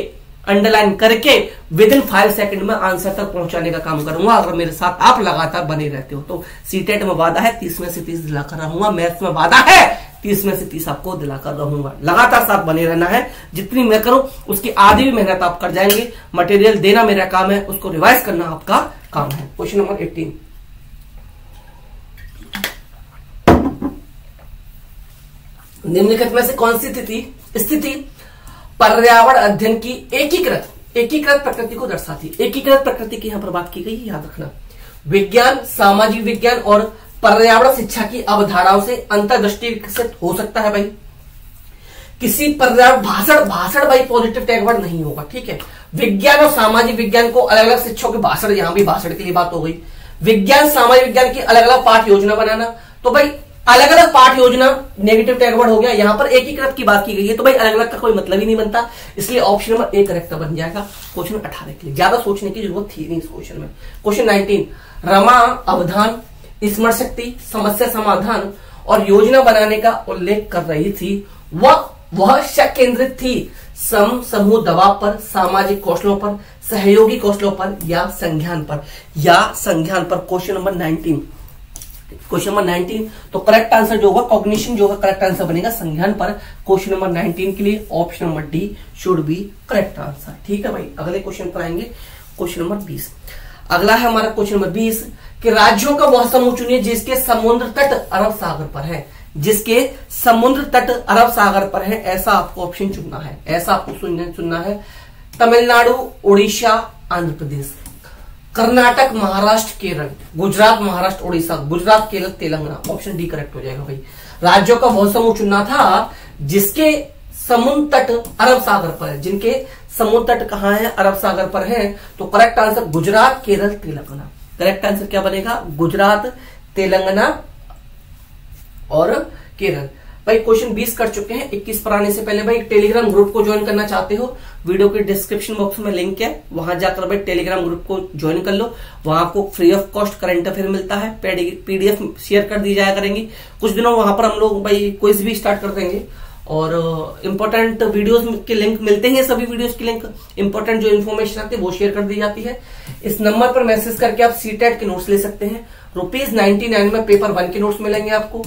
अंडरलाइन करके विद इन 5 सेकंड में आंसर तक पहुंचाने का काम करूंगा। अगर मेरे साथ आप लगातार बने रहते हो तो सीटेट में वादा है 30 में से 30 दिलाकर रहूंगा, मैथ्स में वादा है 30 में से 30 आपको दिलाकर रहूंगा। लगातार साथ बने रहना है, जितनी मैं करूं उसकी आधी भी मेहनत आप कर जाएंगे। मटेरियल देना मेरा काम है, उसको रिवाइज करना आपका काम है। क्वेश्चन नंबर 18, निम्नलिखित में से कौन सी स्थिति पर्यावरण अध्ययन की एकीकृत प्रकृति को दर्शाती है। एकीकृत प्रकृति की यहां पर बात की गई, याद रखना। विज्ञान, सामाजिक विज्ञान और पर्यावरण शिक्षा की अवधारणाओं से अंतर्दृष्टि विकसित हो सकता है भाई। किसी पर्यावरण भाषण भाई पॉजिटिव टैग वर्ड नहीं होगा, ठीक है। विज्ञान और सामाजिक विज्ञान को अलग अलग शिक्षकों के भाषण, यहां भी भाषण के लिए बात हो गई। विज्ञान सामाजिक विज्ञान की अलग अलग पाठ योजना बनाना, तो भाई अलग अलग पाठ योजना नेगेटिव टैग वर्ड हो गया। यहां पर एकीकृत की बात की गई है तो भाई अलग अलग का कोई मतलब ही नहीं बनता, इसलिए ऑप्शन नंबर ए करेक्ट बन जाएगा क्वेश्चन 18 के लिए। ज्यादा सोचने की जरूरत थी नहीं इस क्वेश्चन में। क्वेश्चन 19, रमा अवधान, स्मरण शक्ति, समस्या समाधान और योजना बनाने का उल्लेख कर रही थी। वह शक केंद्रित थी समूह दबाव पर, सामाजिक कौशलों पर, सहयोगी कौशलों पर या संज्ञान पर। क्वेश्चन नंबर 19, क्वेश्चन नंबर 19 तो करेक्ट आंसर जो होगा कॉग्निशन जो होगा करेक्ट आंसर बनेगा संज्ञान पर। क्वेश्चन नंबर 19 के लिए option number D should be correct answer. ठीक है भाई, अगले क्वेश्चन पर आएंगे। क्वेश्चन नंबर 20, अगला है हमारा क्वेश्चन नंबर 20 कि राज्यों का वह समूह चुनिए जिसके समुद्र तट अरब सागर पर है। जिसके समुद्र तट अरब सागर पर है, ऐसा आपको ऑप्शन चुनना है, ऐसा आपको चुनना है। Tamil Nadu, Orissa, Andhra Pradesh, Karnataka, Maharashtra, Kerala, Gujarat, Maharashtra, Orissa, Gujarat, Kerala, Telangana. Option D correct हो जाएगा भाई। राज्यों का वह समूह चुनना था जिसके समुद्र तट अरब सागर पर है। जिनके समुद्र तट कहां है, अरब सागर पर है। तो correct answer Gujarat, Kerala, Telangana. Correct answer क्या बनेगा, गुजरात, तेलंगाना और केरल। भाई क्वेश्चन 20 कर चुके हैं। 21 पर आने से पहले भाई टेलीग्राम ग्रुप को ज्वाइन करना चाहते हो, वीडियो के डिस्क्रिप्शन बॉक्स में लिंक है, वहां जाकर भाई टेलीग्राम ग्रुप को ज्वाइन कर लो। वहां आपको free of cost current affair मिलता है, पीडीएफ शेयर कर दी जाया करेंगी। कुछ दिनों वहां पर हम लोग भाई क्विज भी स्टार्ट कर देंगे और इंपॉर्टेंट वीडियोस के लिंक मिलते हैं, सभी वीडियोस की लिंक, इंपॉर्टेंट जो इन्फॉर्मेशन आती है वो शेयर कर दी जाती है। इस नंबर पर मैसेज करके आप सीटेट के नोट्स ले सकते हैं। ₹99 में पेपर 1 के नोट्स मिलेंगे आपको,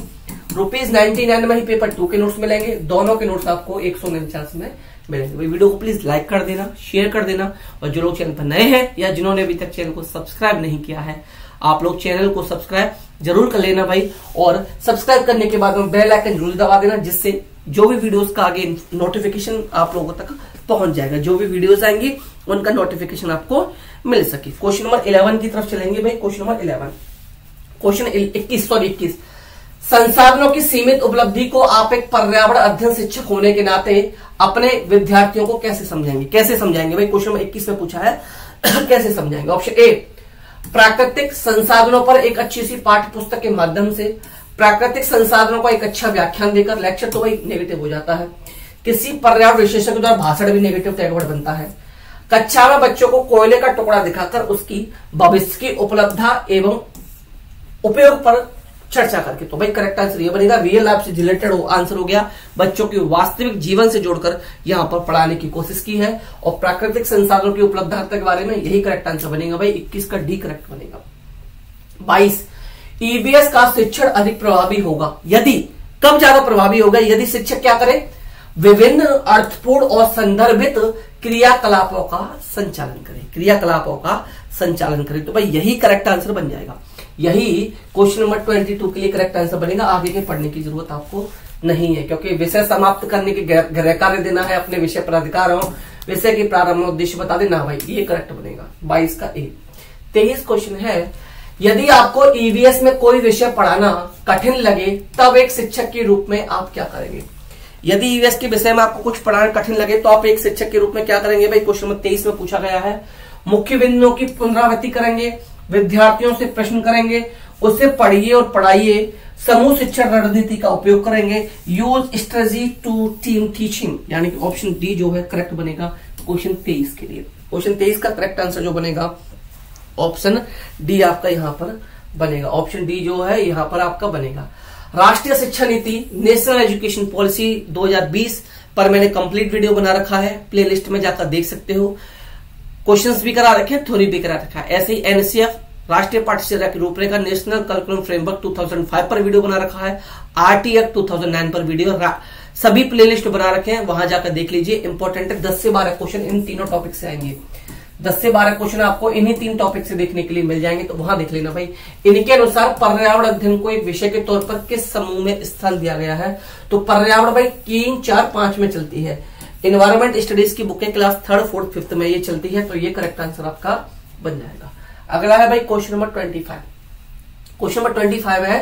₹99 में ही पेपर 2 के नोट्स मिलेंगे। दोनों के नोट्स आपको 149 में मिलेंगे। भाई वीडियो को प्लीज लाइक कर देना, शेयर कर देना, और जो लोग चैनल पर नए हैं या जिन्होंने अभी तक चैनल को सब्सक्राइब नहीं किया है, आप लोग चैनल को सब्सक्राइब जरूर कर लेना भाई। और सब्सक्राइब करने के बाद में बेल आइकन जरूर दबा देना, जिससे जो भी वीडियोस का आगे नोटिफिकेशन आप लोगों तक पहुंच जाएगा। जो भी वीडियोस आएंगी उनका नोटिफिकेशन आपको मिल सके। क्वेश्चन नंबर 11 की तरफ चलेंगे भाई। क्वेश्चन नंबर 11, क्वेश्चन 21 संसाधनों की सीमित उपलब्धि को आप एक पर्यावरण अध्ययन शिक्षक होने के नाते अपने विद्यार्थियों को कैसे समझाएंगे? कैसे समझाएंगे भाई? क्वेश्चन नंबर 21 में पूछा है कैसे समझाएंगे। ऑप्शन ए, प्राकृतिक संसाधनों पर एक अच्छी सी पाठ्य पुस्तक के माध्यम से, प्राकृतिक संसाधनों का एक अच्छा व्याख्यान देकर, लेक्चर तो भाई नेगेटिव हो जाता है, किसी पर्यावरण विशेषज्ञ द्वारा भाषण भी नेगेटिव टैगवर्ड बनता है, कक्षा में बच्चों को कोयले का टुकड़ा दिखाकर उसकी भविष्य की उपलब्धता एवं उपयोग पर चर्चा करके। तो भाई करेक्ट आंसर ये बनेगा, रियल लाइफ से रिलेटेड आंसर हो गया, बच्चों की वास्तविक जीवन से जोड़कर यहां पर पढ़ाने की कोशिश की है। और प्राकृतिक संसाधनों की उपलब्धता के बारे में यही करेक्ट आंसर बनेगा भाई। 21 का डी करेक्ट बनेगा। 22, ईवीएस का शिक्षण अधिक प्रभावी होगा यदि, कब ज्यादा प्रभावी होगा? यदि शिक्षक क्या करे? विभिन्न अर्थपूर्ण और संदर्भित क्रियाकलापों का संचालन करे, क्रियाकलापों का संचालन करे। तो भाई यही करेक्ट आंसर बन जाएगा, यही क्वेश्चन नंबर 22 के लिए करेक्ट आंसर बनेगा। आगे के पढ़ने की जरूरत आपको नहीं है, क्योंकि विषय समाप्त करने के गृह कार्य देना है, अपने विषय पर अधिकार हो, विषय की प्रारंभ उद्देश्य बता देना भाई, ये करेक्ट बनेगा 22 का ए। 23 क्वेश्चन है, यदि आपको ईवीएस में कोई विषय पढ़ाना कठिन लगे तब एक शिक्षक के रूप में आप क्या करेंगे? यदि ईवीएस के विषय में आपको कुछ पढ़ाना कठिन लगे तो आप एक शिक्षक के रूप में क्या करेंगे भाई? क्वेश्चन नंबर 23 में पूछा गया है। मुख्य बिंदुओं की पुनरावृत्ति करेंगे, विद्यार्थियों से प्रश्न करेंगे, उसे पढ़िए और पढ़ाइए, समूह शिक्षण रणनीति का उपयोग करेंगे, use strategy to team teaching, यानी कि ऑप्शन डी जो है करेक्ट बनेगा क्वेश्चन 23 के लिए। क्वेश्चन 23 का करेक्ट आंसर जो बनेगा ऑप्शन डी आपका यहां पर बनेगा, ऑप्शन डी जो है यहां पर आपका बनेगा। राष्ट्रीय शिक्षा नीति नेशनल एजुकेशन पॉलिसी 2020 पर मैंने कंप्लीट वीडियो बना रखा है, प्लेलिस्ट में जाकर देख सकते हो। क्वेश्चंस भी करा रखे हैं, थ्योरी भी करा रखा है। ऐसे ही एनसीएफ राष्ट्रीय पाठ्यचर्या की रूपरेखा नेशनल करिकुलम फ्रेमवर्क 2005 पर वीडियो बना रखा है, आरटी एक्ट 2009 पर वीडियो, सभी प्लेलिस्ट बना रखे हैं, वहां जाकर देख लीजिए। इंपॉर्टेंट है, 10 से 12 क्वेश्चन इन तीनों टॉपिक से आएंगे, 10 से 12 क्वेश्चन आपको इन्हीं 3 टॉपिक से देखने के लिए मिल जाएंगे, तो वहां देख लेना भाई। इनके अनुसार पर्यावरण अध्ययन को एक विषय के तौर पर किस समूह में स्थान दिया गया है? तो पर्यावरण भाई 3, 4, 5 में चलती है। एनवायरमेंट स्टडीज की बुकें क्लास 3rd, 4th, 5th में ये चलती है, तो ये करेक्ट आंसर आपका बन जाएगा। अगला है भाई क्वेश्चन नंबर 25। क्वेश्चन नंबर 25 है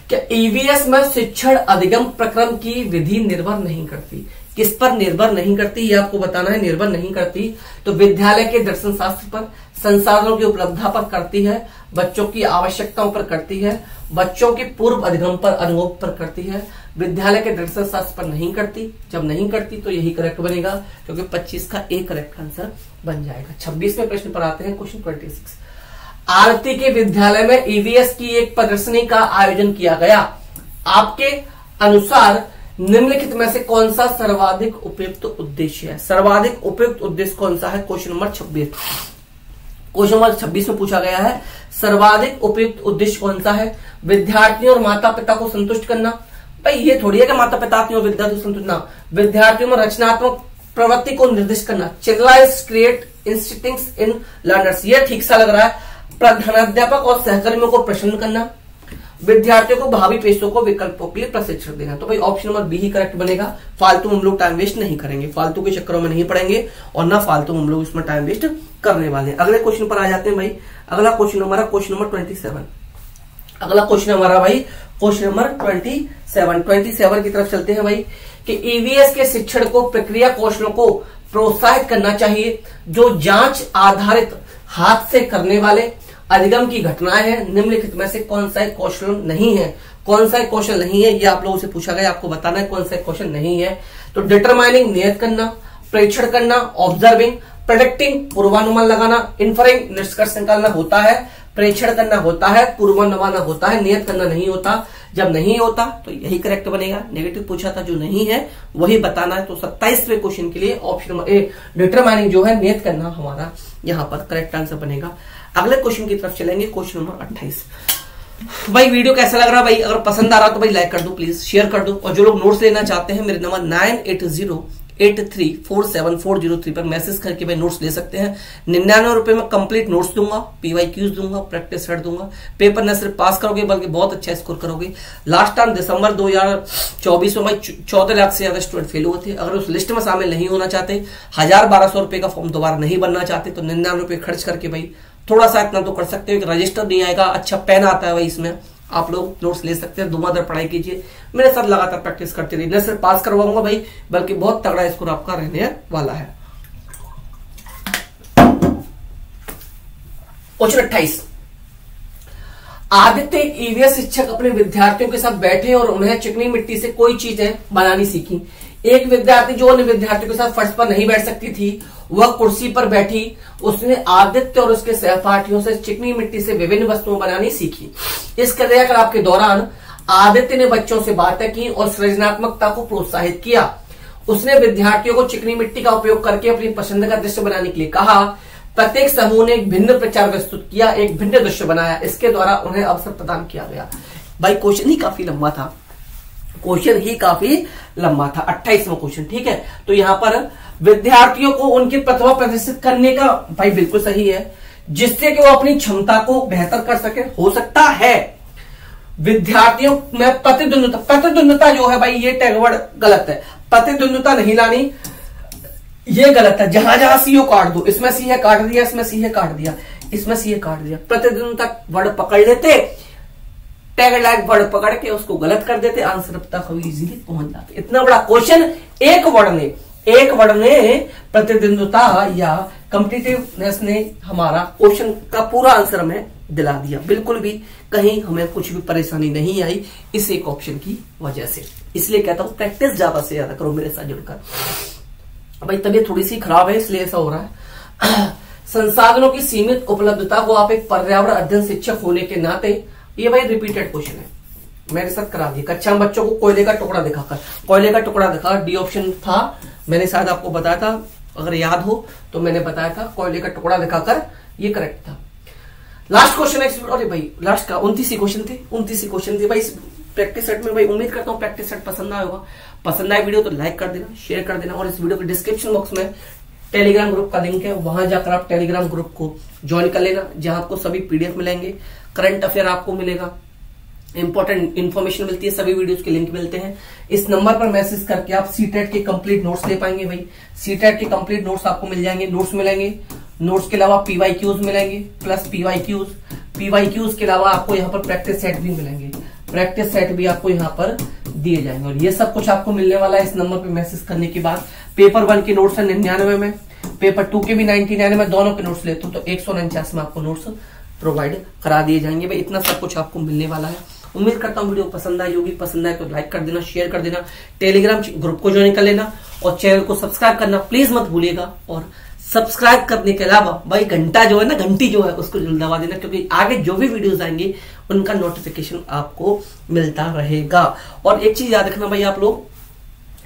कि ईवीएस में शिक्षण अधिगम प्रक्रम की विधि निर्भर नहीं करती। किस पर निर्भर नहीं करती ये आपको बताना है। निर्भर नहीं करती तो विद्यालय के दर्शन शास्त्र पर, संसाधनों की उपलब्धता पर करती है, बच्चों की आवश्यकताओं पर करती है, बच्चों के पूर्व अधिगम पर, अनुभव पर करती है, विद्यालय के दर्शन शास्त्र पर नहीं करती। जब नहीं करती तो यही करेक्ट बनेगा, क्योंकि 25 का एक करेक्ट आंसर बन जाएगा। 26वें प्रश्न पर आते हैं, क्वेश्चन 26। आरती के विद्यालय में ईवीएस की एक प्रदर्शनी का आयोजन किया गया, आपके अनुसार निम्नलिखित में से कौन सा सर्वाधिक उपयुक्त उद्देश्य है? सर्वाधिक उपयुक्त उद्देश्य कौन सा है? Question number 26। क्वेश्चन नंबर 26 में पूछा गया है सर्वाधिक उपयुक्त उद्देश्य कौन सा है? विद्यार्थियों और माता पिता को संतुष्ट करना। भाई ये थोड़ी है कि माता पिता और विद्यार्थियों को संतुष्ट करना, विद्यार्थियों में रचनात्मक प्रवृत्ति को निर्दिष्ट करना। चिल्लाइज क्रिएट इंस्टिंक्ट्स इन लर्नर्स, ये ठीक सा लग रहा है। प्रधानाध्यापक और सहकर्मियों को प्रसन्न करना, विद्यार्थियों को भावी पेशों को विकल्पों के लिए प्रशिक्षण देना। तो भाई ऑप्शन नंबर बी ही करेक्ट बनेगा। फालतू हम लोग टाइम वेस्ट नहीं करेंगे, फालतू के चक्करों में नहीं पड़ेंगे और ना फालतू हम लोग इसमें टाइम वेस्ट करने वाले हैं। अगले क्वेश्चन पर आ जाते हैं भाई। अगला क्वेश्चन हमारा क्वेश्चन नंबर 27। अगला क्वेश्चन हमारा भाई क्वेश्चन नंबर 27 की तरफ चलते हैं भाई कि ईवीएस के शिक्षण को प्रक्रिया कौशलों को प्रोत्साहित करना चाहिए जो जांच आधारित हाथ से करने वाले अधिगम की घटनाएं हैं। निम्नलिखित में से कौन सा कौशल नहीं है? कौन सा कौशल नहीं है ये आप लोगों से पूछा गया, आपको बताना है कौन सा कौशल नहीं है। तो डिटरमाइनिंग नियत करना, प्रेक्षण करना ऑब्जर्विंग, प्रेडिक्टिंग पूर्वानुमान लगाना, इन्फरिंग निष्कर्ष निकालना होता है, प्रेक्षण करना होता है, पूर्वानुमान होता है, नियत करना नहीं होता। जब नहीं होता तो यही करेक्ट बनेगा। नेगेटिव पूछा था, जो नहीं है वही बताना है। तो 27वें क्वेश्चन के लिए ऑप्शन नंबर ए डिटरमाइनिंग जो है नियत करना हमारा यहाँ पर करेक्ट आंसर बनेगा। अगले क्वेश्चन की तरफ चलेंगे, क्वेश्चन नंबर 28। भाई वीडियो कैसा लग रहा है भाई? अगर पसंद आ रहा तो भाई लाइक कर दो, प्लीज शेयर कर दो। और जो लोग नोट्स लेना चाहते हैं मेरे नंबर 9808347403 पर मैसेज करके भाई नोट्स ले सकते हैं। 99 रुपए में कंप्लीट नोट्स दूंगा, PYQs दूंगा, प्रैक्टिस सेट दूंगा। पेपर न सिर्फ पास करोगे बल्कि बहुत अच्छा स्कोर करोगे। लास्ट टाइम दिसंबर 2024 में भाई 14 लाख से ज्यादा स्टूडेंट फेल हुए थे। अगर उस लिस्ट में शामिल नहीं होना चाहते, 1000-1200 रुपए का फॉर्म दोबारा नहीं बनना चाहते, तो 99 रुपए खर्च करके भाई थोड़ा सा इतना तो कर सकते हो कि रजिस्टर नहीं आएगा, अच्छा पेन आता है भाई, इसमें आप लोग नोट्स ले सकते हैं। धुआंधार पढ़ाई कीजिए, मेरे साथ लगातार प्रैक्टिस करते रहिए। न सिर्फ पास करवाऊंगा भाई बल्कि बहुत तगड़ा स्कोर आपका रहने वाला है। क्वेश्चन 28। आदित्य एक ईवीएस शिक्षक अपने विद्यार्थियों के साथ बैठे और उन्हें चिकनी मिट्टी से कोई चीजें बनानी सीखी। एक विद्यार्थी जो अन्य विद्यार्थियों के साथ फर्श पर नहीं बैठ सकती थी, वह कुर्सी पर बैठी। उसने आदित्य और उसके सहपाठियों से चिकनी मिट्टी से विभिन्न वस्तुएं बनानी सीखी। इस क्रियाकलाप के दौरान आदित्य ने बच्चों से बातें की और सृजनात्मकता को प्रोत्साहित किया। उसने विद्यार्थियों को चिकनी मिट्टी का उपयोग करके अपनी पसंद का दृश्य बनाने के लिए कहा। प्रत्येक समूह ने एक भिन्न प्रचार प्रस्तुत किया, एक भिन्न दृश्य बनाया। इसके द्वारा उन्हें अवसर प्रदान किया गया। भाई क्वेश्चन ही काफी लंबा था, 28वां क्वेश्चन, ठीक है। तो यहां पर विद्यार्थियों को उनकी प्रतिभा प्रदर्शित करने का भाई बिल्कुल सही है, जिससे कि वो अपनी क्षमता को बेहतर कर सके। हो सकता है विद्यार्थियों में प्रतिद्वंद्विता जो है भाई, ये टैगवर्ड गलत है। प्रतिद्वंद्विता नहीं लानी, ये गलत है। जहां जहां सी काट दो, इसमें सी है काट दिया, इसमें सी है काट दिया, इसमें सी है काट दिया। प्रतिद्वंद्विता वर्ड पकड़ लेते, टैग लाइक वर्ड पकड़ के उसको गलत कर देते, आंसर तक इजीली पहुंच जाते। इतना बड़ा क्वेश्चन एक वर्ड ने प्रतिद्वंद्विता या कॉम्पिटिटिवनेस ने हमारा क्वेश्चन का पूरा आंसर हमें दिला दिया। बिल्कुल भी कहीं हमें कुछ भी परेशानी नहीं आई इस एक ऑप्शन की वजह से। इसलिए कहता हूं प्रैक्टिस ज्यादा से ज्यादा करो मेरे साथ जुड़कर। भाई तबीयत थोड़ी सी खराब है इसलिए ऐसा हो रहा है। संसाधनों की सीमित उपलब्धता को आप एक पर्यावरण अध्ययन शिक्षक होने के नाते, ये भाई रिपीटेड क्वेश्चन है, मेरे साथ करा दिया। कक्षा में बच्चों को कोयले का टुकड़ा दिखाकर, कोयले का टुकड़ा दिखा, डी ऑप्शन था, मैंने शायद आपको बताया था, अगर याद हो तो मैंने बताया था कोयले का टुकड़ा दिखाकर, ये करेक्ट था। लास्ट क्वेश्चन है, अरे भाई लास्ट का 29 क्वेश्चन थे भाई। प्रैक्टिस सेट में भाई उम्मीद करता हूँ प्रैक्टिस सेट पसंद आया होगा। पसंद आए वीडियो तो लाइक कर देना, शेयर कर देना, और इस वीडियो के डिस्क्रिप्शन बॉक्स में टेलीग्राम ग्रुप का लिंक है, वहां जाकर आप टेलीग्राम ग्रुप को ज्वाइन कर लेना, जहां आपको सभी PDF मिलेंगे, करंट अफेयर आपको मिलेगा, इंपॉर्टेंट इन्फॉर्मेशन मिलती है, सभी वीडियोस के लिंक मिलते हैं। इस नंबर पर मैसेज करके आप सीटेट के कंप्लीट नोट्स ले पाएंगे भाई। सीटेट के कंप्लीट नोट्स आपको मिल जाएंगे, नोट्स मिलेंगे, नोट्स के अलावा PYQs मिलेंगे प्लस PYQs के अलावा आपको यहाँ पर प्रैक्टिस सेट भी मिलेंगे, प्रैक्टिस सेट भी आपको यहाँ पर दिए जाएंगे। और ये सब कुछ आपको मिलने वाला है इस नंबर पर मैसेज करने के बाद। पेपर 1 के नोट्स है 99 में, पेपर 2 के भी 99 में, दोनों के नोट्स लेते हो तो 149 में आपको नोट्स प्रोवाइड करा दिए जाएंगे भाई। इतना सब कुछ आपको मिलने वाला है। उम्मीद करता हूँ वीडियो पसंद आई होगी। पसंद आए तो लाइक कर देना, शेयर कर देना, टेलीग्राम ग्रुप को ज्वाइन कर लेना और चैनल को सब्सक्राइब करना प्लीज मत भूलिएगा। और सब्सक्राइब करने के अलावा भाई घंटा जो है ना, घंटी जो है उसको जरूर दबा देना, क्योंकि आगे जो भी वीडियोस आएंगे उनका नोटिफिकेशन आपको मिलता रहेगा। और एक चीज याद रखना भाई, आप लोग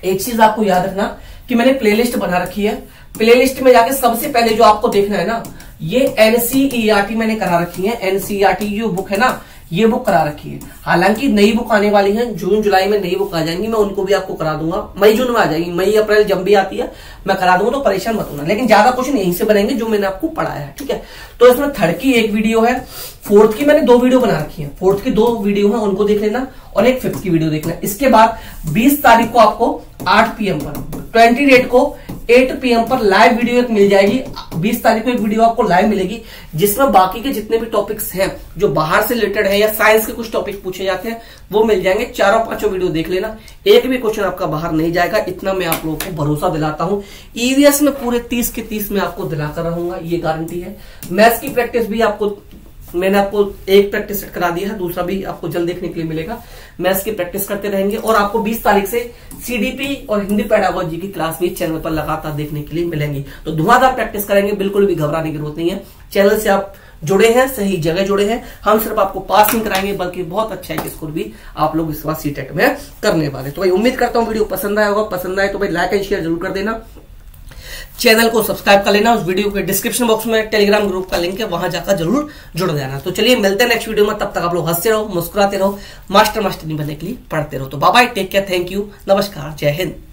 एक चीज आपको याद रखना कि मैंने प्लेलिस्ट बना रखी है। प्लेलिस्ट में जाके सबसे पहले जो आपको देखना है ना, ये NCERT मैंने करा रखी है। NCERT जो बुक है ना, ये बुक करा रखी है। हालांकि नई बुक आने वाली है, जून जुलाई में नई बुक आ जाएंगी, मैं उनको भी आपको करा दूंगा। मई जून में आ जाएगी, मई अप्रैल जब भी आती है मैं करा दूंगा, तो परेशान मत होना। लेकिन ज्यादा क्वेश्चन यहीं से बनेंगे जो मैंने आपको पढ़ाया है, ठीक है। तो इसमें 3rd की एक वीडियो है, 4th की मैंने 2 वीडियो बना रखी है, 4th की 2 वीडियो है, उनको देख लेना, और एक 5th की वीडियो देखना। इसके बाद 20 तारीख को आपको 8 PM पर, 20 डेट को 8 PM पर लाइव वीडियो एक मिल जाएगी। 20 तारीख को एक वीडियो आपको लाइव मिलेगी, जिसमें बाकी के जितने भी टॉपिक्स हैं जो बाहर से रिलेटेड है या साइंस के कुछ टॉपिक पूछे जाते हैं वो मिल जाएंगे। 4-5 वीडियो देख लेना, एक भी क्वेश्चन आपका बाहर नहीं जाएगा, इतना मैं आप लोगों को भरोसा दिलाता हूं। EVS में पूरे 30 के 30 में आपको दिलाकर रहूंगा, ये गारंटी है। मैथ्स की प्रैक्टिस भी आपको, मैंने आपको एक प्रैक्टिस सेट करा दिया है, दूसरा भी आपको जल्द देखने के लिए मिलेगा। मैथ्स की प्रैक्टिस करते रहेंगे, और आपको 20 तारीख से CDP और हिंदी पेडागोजी की क्लास भी चैनल पर लगातार देखने के लिए मिलेंगी। तो धुआंधार प्रैक्टिस करेंगे, बिल्कुल भी घबराने की जरूरत नहीं है। चैनल से आप जुड़े हैं, सही जगह जुड़े हैं। हम सिर्फ आपको पास नहीं कराएंगे बल्कि बहुत अच्छा है स्कोर भी आप लोग इस बार सीटेट में करने वाले। तो भाई उम्मीद करता हूं वीडियो पसंद आया होगा। पसंद आए तो भाई लाइक एंड शेयर जरूर कर देना, चैनल को सब्सक्राइब कर लेना। उस वीडियो के डिस्क्रिप्शन बॉक्स में टेलीग्राम ग्रुप का लिंक है, वहां जाकर जरूर जुड़ जाना। तो चलिए मिलते हैं नेक्स्ट वीडियो में, तब तक आप लोग हंसते रहो, मुस्कुराते रहो, मास्टर नहीं बनने के लिए पढ़ते रहो। तो bye bye, take care, thank you, नमस्कार, जय हिंद।